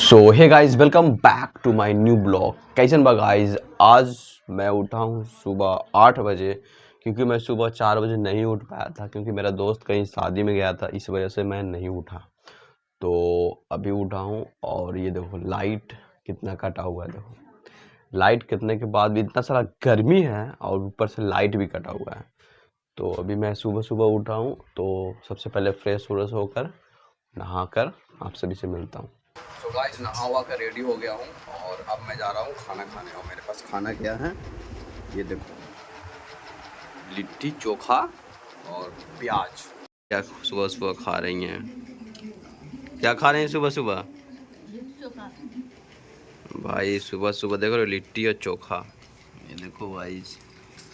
So hey guys, welcome back to my new blog. कैसन बा guys? आज मैं उठा हूँ सुबह 8 बजे, क्योंकि मैं सुबह 4 बजे नहीं उठ पाया था, क्योंकि मेरा दोस्त कहीं शादी में गया था, इस वजह से मैं नहीं उठा। तो अभी उठा हूँ और ये देखो लाइट कितना कटा हुआ है। देखो लाइट कटने के बाद भी इतना सारा गर्मी है और ऊपर से लाइट भी कटा हुआ है। तो अभी मैं सुबह सुबह उठा हूँ, तो सबसे पहले फ्रेश व्रेश होकर नहाकर आप सभी से मिलता हूँ। तो गाइस, नहा हुआ कर रेडी हो गया हूँ और अब मैं जा रहा हूँ खाना खाने। और मेरे पास खाना क्या है, ये देखो, लिट्टी चोखा और प्याज। क्या सुबह सुबह खा रही हैं? क्या खा रहे हैं सुबह सुबह? लिट्टी चोखा। भाई सुबह सुबह देखो लिट्टी और चोखा। ये देखो भाई,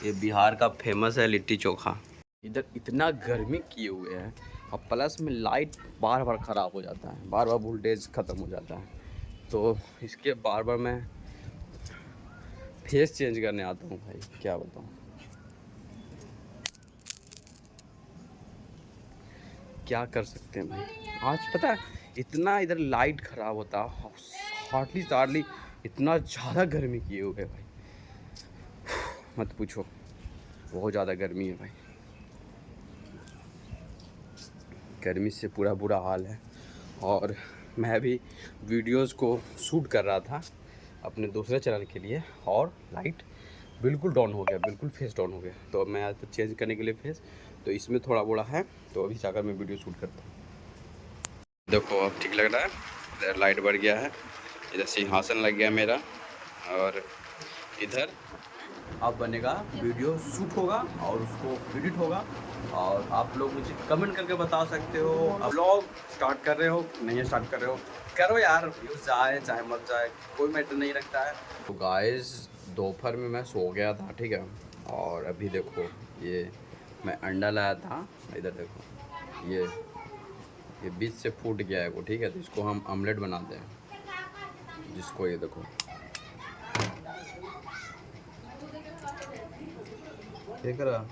ये बिहार का फेमस है लिट्टी चोखा। इधर इतना गर्मी किए हुए हैं और प्लस में लाइट बार बार ख़राब हो जाता है, बार बार वोल्टेज ख़त्म हो जाता है। तो इसके बार बार मैं फेस चेंज करने आता हूँ भाई, क्या बताऊँ। क्या कर सकते हैं भाई। आज पता है इतना इधर लाइट ख़राब होता है, हार्डली इतना ज़्यादा गर्मी किए हुए है भाई, मत पूछो। बहुत ज़्यादा गर्मी है भाई, गर्मी से पूरा बुरा हाल है। और मैं अभी वीडियोस को शूट कर रहा था अपने दूसरे चैनल के लिए, और लाइट बिल्कुल डाउन हो गया, बिल्कुल फेस डाउन हो गया। तो मैं आज तो चेंज करने के लिए फेस, तो इसमें थोड़ा बड़ा है, तो अभी जाकर मैं वीडियो शूट करता हूँ। देखो अब ठीक लग रहा है, इधर लाइट बढ़ गया है, इधर सिंहासन लग गया मेरा, और इधर अब बनेगा वीडियो शूट होगा और उसको एडिट होगा। और आप लोग मुझे कमेंट करके बता सकते हो अब व्लॉग स्टार्ट कर रहे हो नहीं स्टार्ट कर रहे हो, करो यार, व्यूज जाए चाहे मत जाए, कोई मैटर नहीं रखता है। तो गाइस, दोपहर में मैं सो गया था, ठीक है। और अभी देखो ये मैं अंडा लाया था, इधर देखो ये बीच से फूट गया है वो, ठीक है। तो इसको हम ऑमलेट बनाते हैं, जिसको ये देखो देख रहा,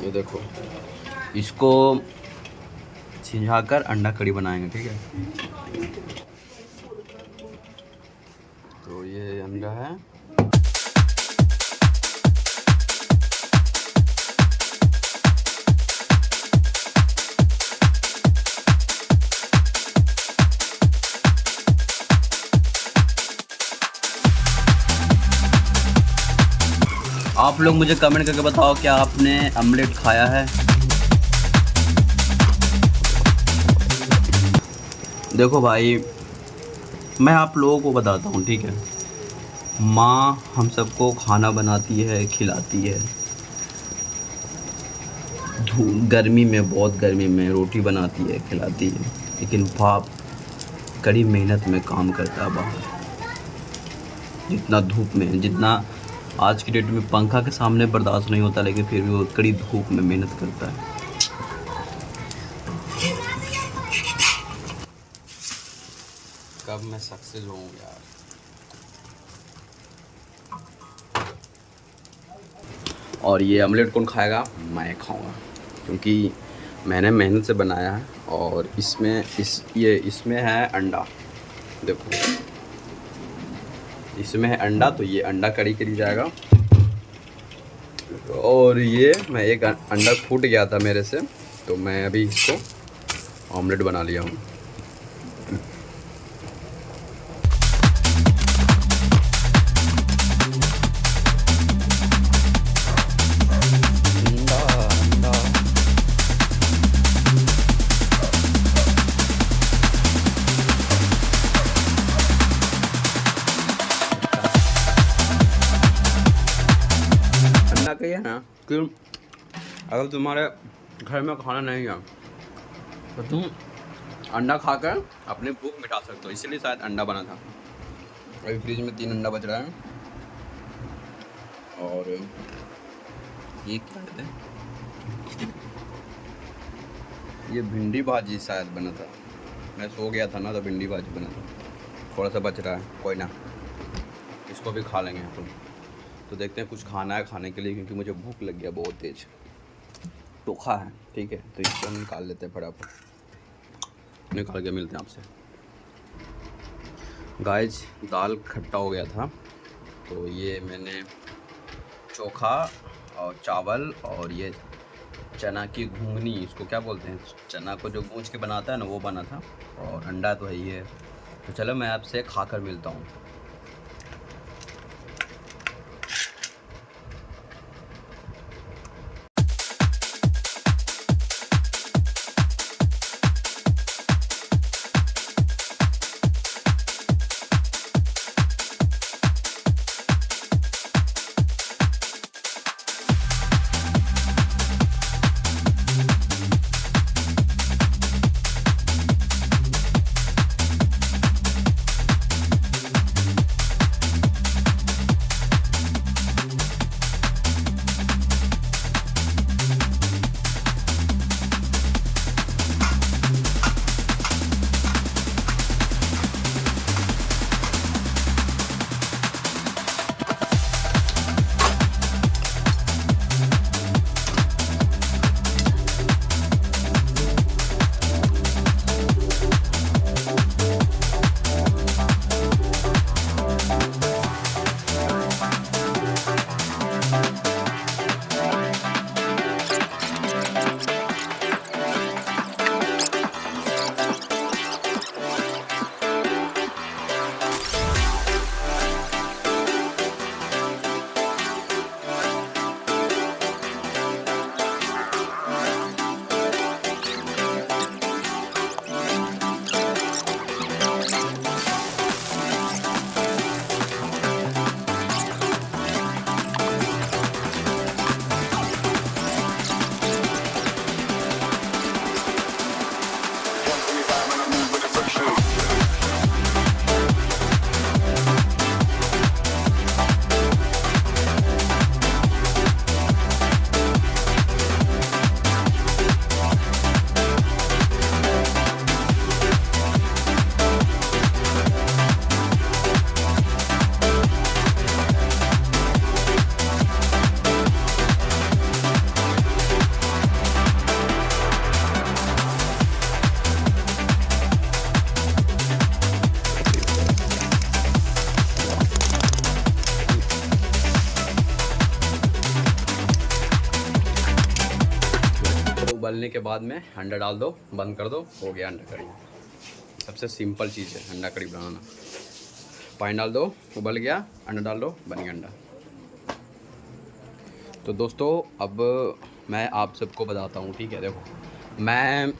ये देखो इसको छिझाकर अंडा कड़ी बनाएंगे, ठीक है। तो ये अंडा है। आप लोग मुझे कमेंट करके बताओ, क्या आपने ऑमलेट खाया है? देखो भाई, मैं आप लोगों को बताता हूँ, ठीक है। माँ हम सबको खाना बनाती है, खिलाती है, गर्मी में, बहुत गर्मी में रोटी बनाती है, खिलाती है, लेकिन बाप कड़ी मेहनत में काम करता है बाहर। जितना धूप में, जितना आज की डेट में पंखा के सामने बर्दाश्त नहीं होता, लेकिन फिर भी वो कड़ी धूप में मेहनत करता है। कब मैं सक्सेस होऊं यार। और ये ऑमलेट कौन खाएगा? मैं खाऊंगा, क्योंकि मैंने मेहनत से बनाया है। और इसमें है अंडा, देखो इसमें है अंडा, तो ये अंडा करी के लिए जाएगा। और ये मैं एक अंडा फूट गया था मेरे से, तो मैं अभी इसको ऑमलेट बना लिया हूँ। कहिए ना कि अगर तुम्हारे घर में खाना नहीं है तो तुम अंडा खाकर अपनी भूख मिटा सकते हो, इसलिए शायद अंडा बना था। अभी फ्रिज में 3 अंडा बच रहा है। और ये क्या कहते हैं, ये भिंडी भाजी शायद बना था। मैं सो गया था ना, तो भिंडी भाजी बना था। थोड़ा सा बच रहा है, कोई ना, इसको भी खा लेंगे अपन। तो देखते हैं, कुछ खाना है खाने के लिए, क्योंकि मुझे भूख लग गया बहुत तेज। चोखा है, ठीक है, तो इसको निकाल लेते हैं फटाफट, निकाल के मिलते हैं आपसे। गाइस दाल खट्टा हो गया था, तो ये मैंने चोखा और चावल और ये चना की घुंगनी, इसको क्या बोलते हैं, चना को जो गूंज के बनाता है ना, वो बना था। और अंडा तो है ही है। तो चलो मैं आपसे खा कर मिलता हूँ। उबलने के बाद में अंडा डाल दो, बंद कर दो, हो गया अंडा कड़ी। सबसे सिंपल चीज़ है अंडा कड़ी बनाना। पानी डाल दो, उबल गया, अंडा डाल दो, बन गया अंडा। तो दोस्तों अब मैं आप सबको बताता हूँ, ठीक है। देखो मैं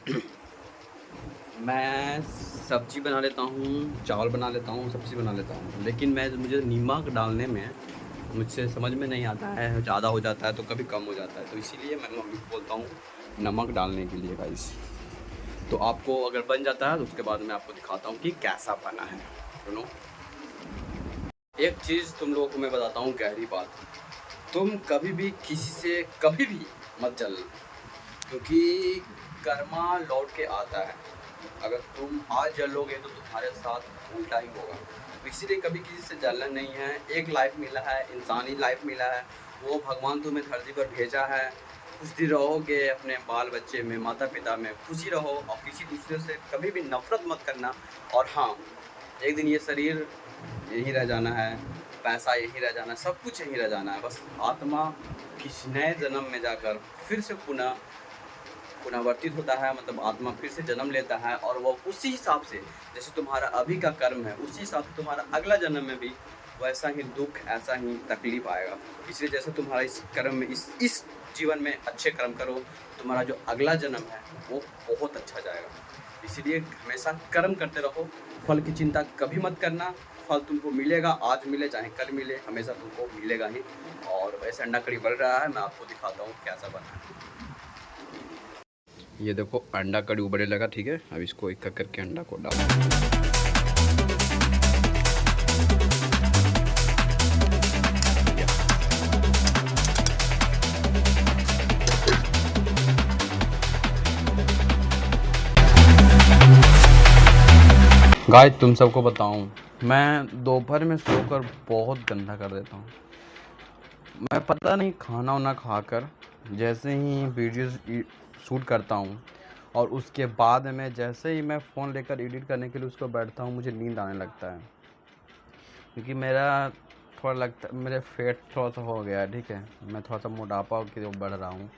सब्ज़ी बना लेता हूँ, चावल बना लेता हूँ, सब्ज़ी बना लेता हूँ, लेकिन मुझे नमक डालने में मुझसे समझ में नहीं आता है। ज़्यादा हो जाता है तो कभी कम हो जाता है, तो इसीलिए मैं मम्मी को बोलता हूँ नमक डालने के लिए गाइस। तो आपको अगर बन जाता है तो उसके बाद मैं आपको दिखाता हूँ कि कैसा बना है। सुनो, एक चीज़ तुम लोगों को मैं बताता हूँ, गहरी बात। तुम कभी भी किसी से कभी भी मत जलना, क्योंकि कर्मा लौट के आता है। अगर तुम आज जलोगे तो तुम्हारे साथ उल्टा ही होगा। तो इसीलिए कभी किसी से जलना नहीं है। एक लाइफ मिला है, इंसानी लाइफ मिला है, वो भगवान तुम्हें धरती पर भेजा है। खुशी रहोगे अपने बाल बच्चे में, माता पिता में खुशी रहो, और किसी दूसरे से कभी भी नफरत मत करना। और हाँ, एक दिन ये शरीर यहीं रह जाना है, पैसा यहीं रह जाना है, सब कुछ यहीं रह जाना है। बस आत्मा किसी नए जन्म में जाकर फिर से पुनरावर्तित होता है, मतलब आत्मा फिर से जन्म लेता है, और वो उसी हिसाब से जैसे तुम्हारा अभी का कर्म है, उसी हिसाब से तुम्हारा अगला जन्म में भी वैसा ही दुख, ऐसा ही तकलीफ आएगा। इसलिए जैसे तुम्हारा इस कर्म में, इस जीवन में अच्छे कर्म करो, तुम्हारा जो अगला जन्म है वो बहुत अच्छा जाएगा। इसीलिए हमेशा कर्म करते रहो, फल की चिंता कभी मत करना। फल तुमको मिलेगा, आज मिले चाहे कल मिले, हमेशा तुमको मिलेगा ही। और वैसे अंडा कड़ी बन रहा है, मैं आपको दिखाता हूँ कैसा बना है। ये देखो अंडा कड़ी उबलने लगा, ठीक है। अब इसको एक करके अंडा को डाल। गाइस तुम सबको बताऊं, मैं दोपहर में सोकर बहुत गंदा कर देता हूँ। मैं पता नहीं खाना वाना खाकर जैसे ही वीडियोस शूट करता हूँ, और उसके बाद में जैसे ही मैं फ़ोन लेकर एडिट करने के लिए उसको बैठता हूँ, मुझे नींद आने लगता है। क्योंकि मेरा थोड़ा लगता मेरे फेट थोड़ा सा हो गया है, ठीक है, मैं थोड़ा सा मोटापा की ओर बढ़ रहा हूँ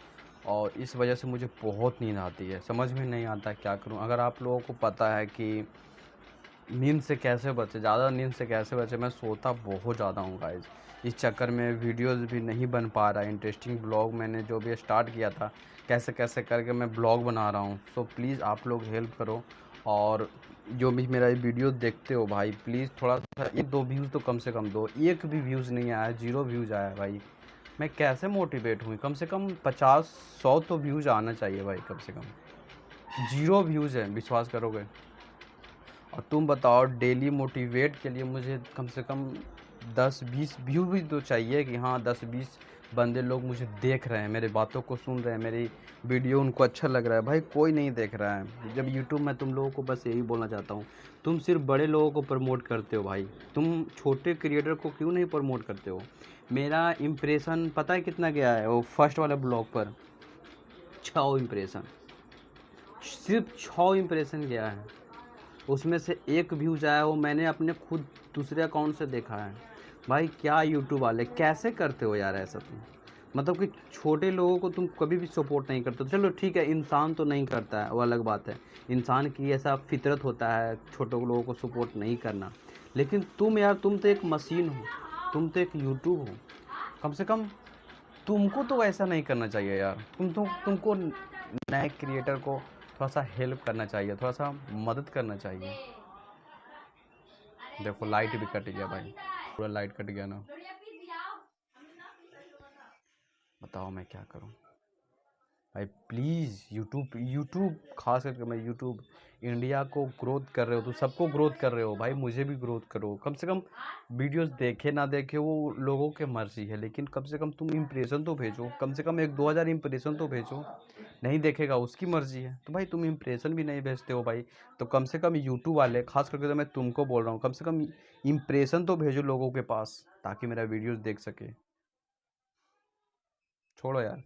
और इस वजह से मुझे बहुत नींद आती है, समझ में नहीं आता क्या करूँ। अगर आप लोगों को पता है कि नींद से कैसे बचे, ज़्यादा नींद से कैसे बचे, मैं सोता बहुत ज़्यादा हूँ गाइस। इस चक्कर में वीडियोस भी नहीं बन पा रहा है। इंटरेस्टिंग ब्लॉग मैंने जो भी स्टार्ट किया था, कैसे कैसे करके मैं ब्लॉग बना रहा हूँ। सो प्लीज़ आप लोग हेल्प करो, और जो भी मेरा ये वीडियो देखते हो भाई, प्लीज़ थोड़ा सा 1-2 व्यूज़ तो कम से कम दो। एक भी व्यूज़ नहीं आया, 0 व्यूज़ आया भाई। मैं कैसे मोटिवेट हूँ? कम से कम 50-100 तो व्यूज़ आना चाहिए भाई, कम से कम। 0 व्यूज़ है, विश्वास करोगे? और तुम बताओ, डेली मोटिवेट के लिए मुझे कम से कम 10-20 व्यू भी तो चाहिए कि हाँ 10-20 बंदे लोग मुझे देख रहे हैं, मेरी बातों को सुन रहे हैं, मेरी वीडियो उनको अच्छा लग रहा है। भाई कोई नहीं देख रहा है। जब यूट्यूब में तुम लोगों को बस यही बोलना चाहता हूँ, तुम सिर्फ बड़े लोगों को प्रमोट करते हो भाई, तुम छोटे क्रिएटर को क्यों नहीं प्रमोट करते हो? मेरा इम्प्रेशन पता है कितना गया है वो फर्स्ट वाले ब्लॉग पर? 6 इम्प्रेशन, सिर्फ 6 इम्प्रेशन गया है। उसमें से 1 व्यूज़ आया, वो मैंने अपने खुद दूसरे अकाउंट से देखा है। भाई क्या यूट्यूब वाले कैसे करते हो यार ऐसा तुम? मतलब कि छोटे लोगों को तुम कभी भी सपोर्ट नहीं करते हो। चलो ठीक है, इंसान तो नहीं करता है, वो अलग बात है, इंसान की ऐसा फितरत होता है छोटे लोगों को सपोर्ट नहीं करना। लेकिन तुम यार, तुम तो एक मशीन हो, तुम तो एक यूट्यूब हो। कम से कम तुमको तो ऐसा नहीं करना चाहिए यार। तुमको नए क्रिएटर को थोड़ा सा हेल्प करना चाहिए, थोड़ा सा मदद करना चाहिए। देखो लाइट भी कट गया भाई, पूरा लाइट कट गया ना। बताओ मैं क्या करूं भाई? प्लीज़ यूट्यूब यूट्यूब खास करके, मैं यूट्यूब इंडिया को ग्रोथ कर रहे हो तो सबको ग्रोथ कर रहे हो भाई, मुझे भी ग्रोथ करो। कम से कम वीडियोस देखे ना देखे वो लोगों के मर्जी है, लेकिन कम से कम तुम इम्प्रेशन तो भेजो, कम से कम 1-2 हज़ार इम्प्रेशन तो भेजो। नहीं देखेगा उसकी मर्जी है, तो भाई तुम इम्प्रेशन भी नहीं भेजते हो भाई, तो कम से कम यूट्यूब वाले, खास करके तो मैं तुमको बोल रहा हूँ, कम से कम इम्प्रेशन तो भेजो लोगों के पास, ताकि मेरा वीडियोस देख सके। छोड़ो यार,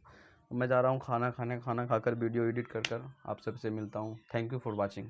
मैं जा रहा हूँ खाना खाने, खाना खाकर वीडियो एडिट कर कर आप सबसे मिलता हूँ। Thank you for watching.